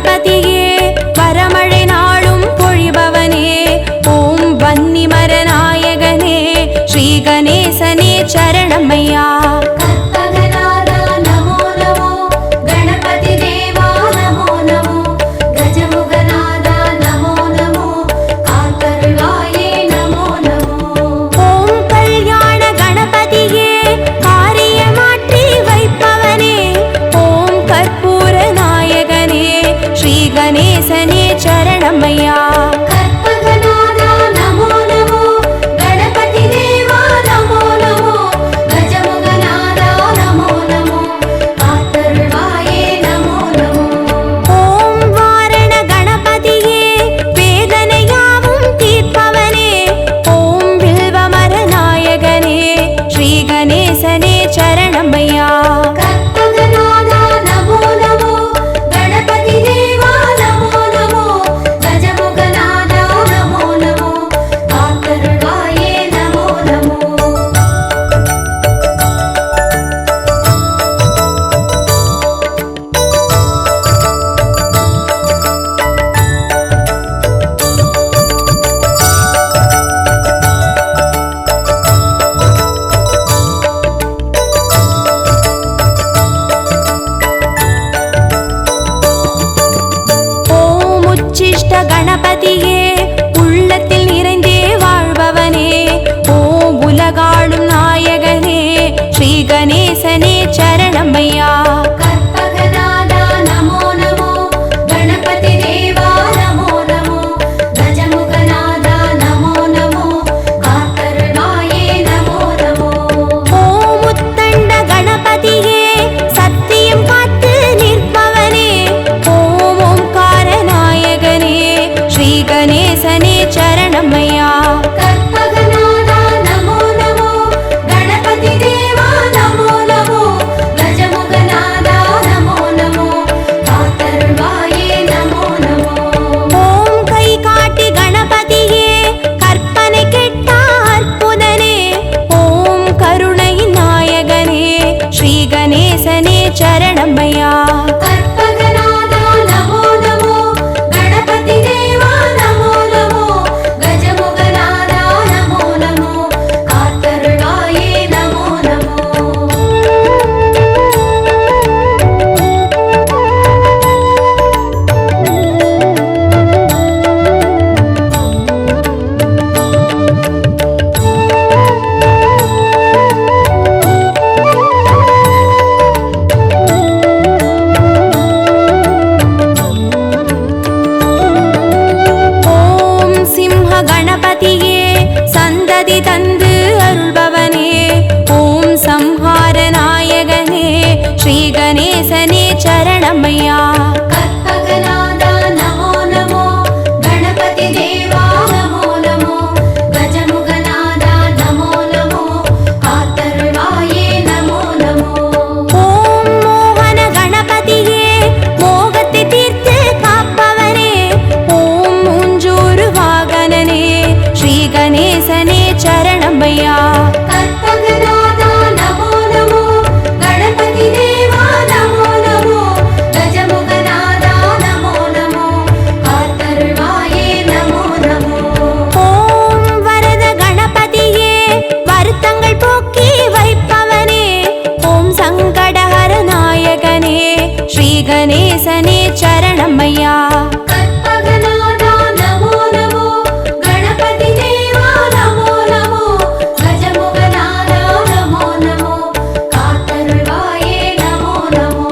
கணபதியே வரமழை நாளும் பொழிபவனே ஓம் வன்னிமர நாயகனே ஸ்ரீ கணேசனே சரணமையா கணேசனே சரணமையா கற்பகநாதா நமோ நமோ கணபதி தேவா நமோ நமோ கஜமுகநாதா நமோ நமோ காத்தருள்வாயே நமோ நமோ ஓம் வாரண கணபதியே வேதனையாவும் தீர்ப்பவனே ஓம் வில்வமர நாயகனே ஸ்ரீ கணேசனே சரணமையா கற்பகநாதா நமோ நமோ கணபதி தேவா கணபதியே உள்ளத்தில் நிறைந்தே வாழ்பவனே ஓம் உலகாளும் நாயகனே ஸ்ரீ கணேசனே சரணமையா கற்பகநாதா நமோ நமோ கணபதி தேவா நமோ நமோ கஜமுகநாதா நமோ நமோ காத்தருள்வாயே நமோ நமோ ஓம் முத்தண்ட கணபதியே சத்தியம் காத்து நிற்பவனே ஓம் ஓம்கார நாயகனே ஸ்ரீ கணேசனே சரணமையா கற்பகநாதா நமோ நமோ கணபதி தேவா நமோ நமோ கஜமுகநாதா நமோ நமோ காத்தருள்வாயே நமோ நமோ ஓம் கை காட்டி கணபதியே கற்பனை கெட்ட அற்புதனே ஓம் கருணை நாயகனே ஸ்ரீ கணேசனே சரணமையா கற்பகநாதா நமோ நமோ கணபதி தேவா நமோ நமோ கஜமுகநாதா நமோ நமோ காத்தருள்வாயே நமோ நமோ கணபதியே சந்ததி தந்து அருள்பவனே ஓம் சம்ஹார நாயகனே ஸ்ரீ கணேசனே சரணமையா கற்பகநாதா நமோ நமோ கணபதி தேவா நமோ நமோ கஜமுகநாதா நமோ நமோ காத்தருள்வாயே நமோ நமோ ஓம் மோகன கணபதியே மோகத்தை தீர்த்து காப்பவனே ஓம் மூஞ்சூறு வாகனனே ஸ்ரீ கணேசனே சரணமையா கற்பகநாதா நமோ நமோ கணபதி தேவா நமோ நமோ கஜமுகநாதா நமோ நமோ காத்தருள்வாயே நமோ நமோ ஓம் வரத கணபதியே வருத்தங்கள் போக்கி வைப்பவனே ஓம் சங்கடஹர நாயகனே ஸ்ரீ கணேசனே சரணமையா கற்பகநாதா நமோ நமோ கணபதி தேவா நமோ நமோ கஜமுகநாதா நமோ நமோ காத்தருள்வாயே நமோ நமோ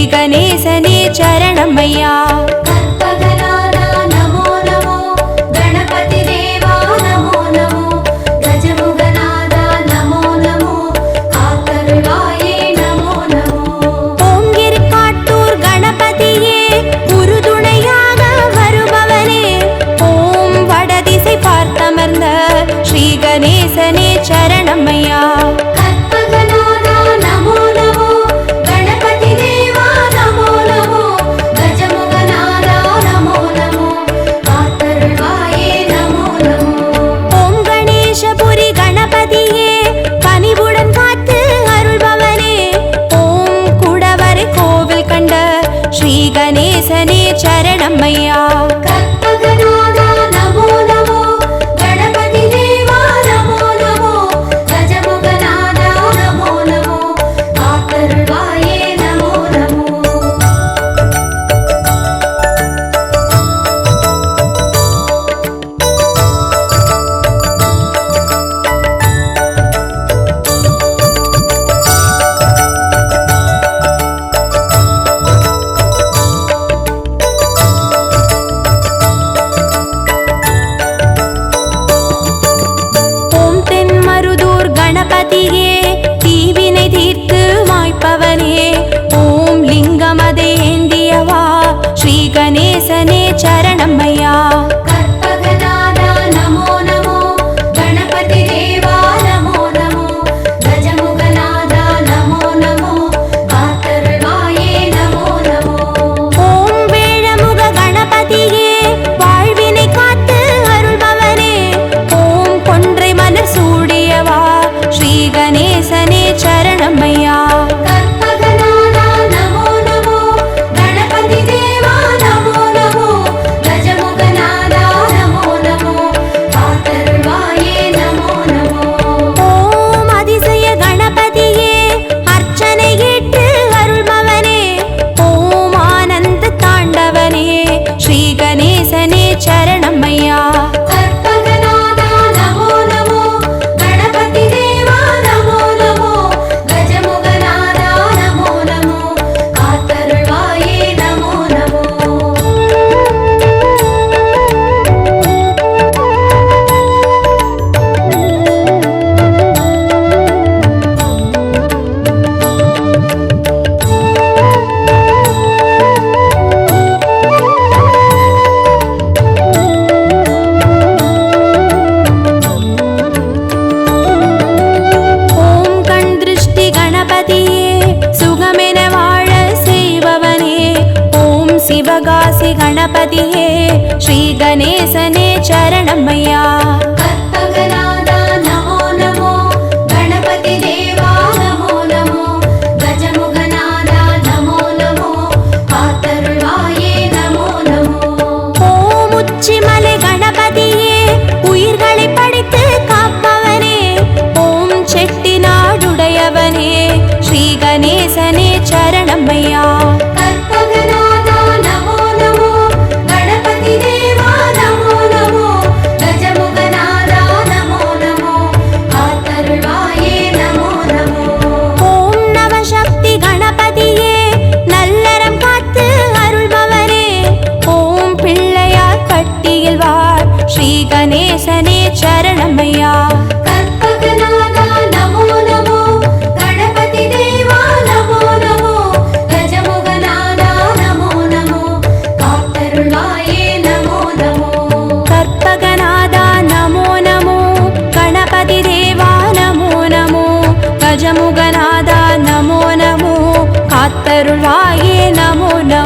கணேசனே சரணமையா. கற்பகநாதா நமோ நமோ, கணபதி தேவா நமோ நமோ, கஜமுகநாதா நமோ நமோ, காத்தருள்வாயே நமோ நமோ. ஓங்கிருக்காட்டூர் கணபதியே உறுதுணையாக வருபவனே, ஓம் வடதிசை பார்த்தமர்ந்த ஸ்ரீ கணேசனே சரணமையா. கற்பகநாதா நமோ நமோ, கணபதி தேவா நமோ நமோ, கஜமுகநாதா நமோ நமோ, காத்தருள்வாயே நமோ நமோ. ஓம் கணேசபுரி கணபதியே கனிவுடன் காத்து அருள்பவனே, ஓம் குடவரை கோவில் கண்ட ஸ்ரீ கணேசனே சரணமையா. கற்பகநாதா நமோ நமோ, கணபதி தேவா நமோ நமோ, கஜமுகநாதா நமோ நமோ, காத்தருள்வாயே நமோ நமோ. ஓம் தென்மருதூர் கணபதியே தீவினை தீர்த்து மாய்ப்பவனே, ஓம் லிங்கமதை ஏந்தியவா ஸ்ரீ கணேசனே சரணமையா. கற்பகநாதா நமோ நமோ, கணபதி தேவா நமோ நமோ, கஜமுகநாதா நமோ நமோ, காத்தருள்வாயே நமோ நமோ. ஓம் வேழமுக கணபதியே வாழ்வினை காத்து அருள்பவனே, ஓம் கொன்றை மலர் சூடியவா ஸ்ரீ கணேசனே சரணமையா. கற்பகநாதா நமோ நமோ, கணபதி தேவா நமோ நமோ, கஜமுகநாதா நமோ நமோ, காத்தருள்வாயே நமோ நமோ. ஓம் அதிசய கணபதியே அர்ச்சனை ஏற்று அருள்பவனே, ஓம் ஆனந்த தாண்டவனே ஸ்ரீ கணேசனே சரணமையா. கற்பகநாதா நமோ நமோ, கணபதி தேவா நமோ நமோ, கஜமுகநாதா நமோ நமோ, காத்தருள்வாயே நமோ நமோ. ஓம் கண் திருஷ்டி கணபதியே சுகமென வாழ செய்பவனே, ஓம் சிவகாசி கணபதியே ஸ்ரீ கணேசனே சரணமையா. கற்பகநாதா நமோ நமோ, கணபதி தேவா நமோ நமோ, கஜமுகநாதா நமோ நமோ, காத்தருள்வாயே நமோ நமோ. ஓம் உச்சிமலை கணபதியே உயிர்களை படைத்து காப்பவனே, ஓம் செட்டிநாடுடையவனே ஸ்ரீ கணேசனே சரணமையா. கற்பகநாதா நமோ நமோ, கணபதி தேவா நமோ நமோ, கஜமுகநாதா நமோ நமோ, காத்தருள்வாயே நமோ நமோ. ஓம் நவசக்தி கணபதியே நல்லறம் காத்து அருள்பவனே, ஓம் பிள்ளையார் பட்டியில் வாழ் ஸ்ரீ கணேசனே சரணமையா. கற்பகநாதா நமோ நமோ, கணபதி தேவா நமோ நமோ, கஜமுகநாதா நமோ நமோ, காத்தருள்வாயே நமோ நமோ. கற்பகநாதா நமோ நமோ, கணபதி தேவா நமோ நமோ, கஜமுகநாதா நமோ நமோ, காத்தருள்வாயே நமோ நமோ.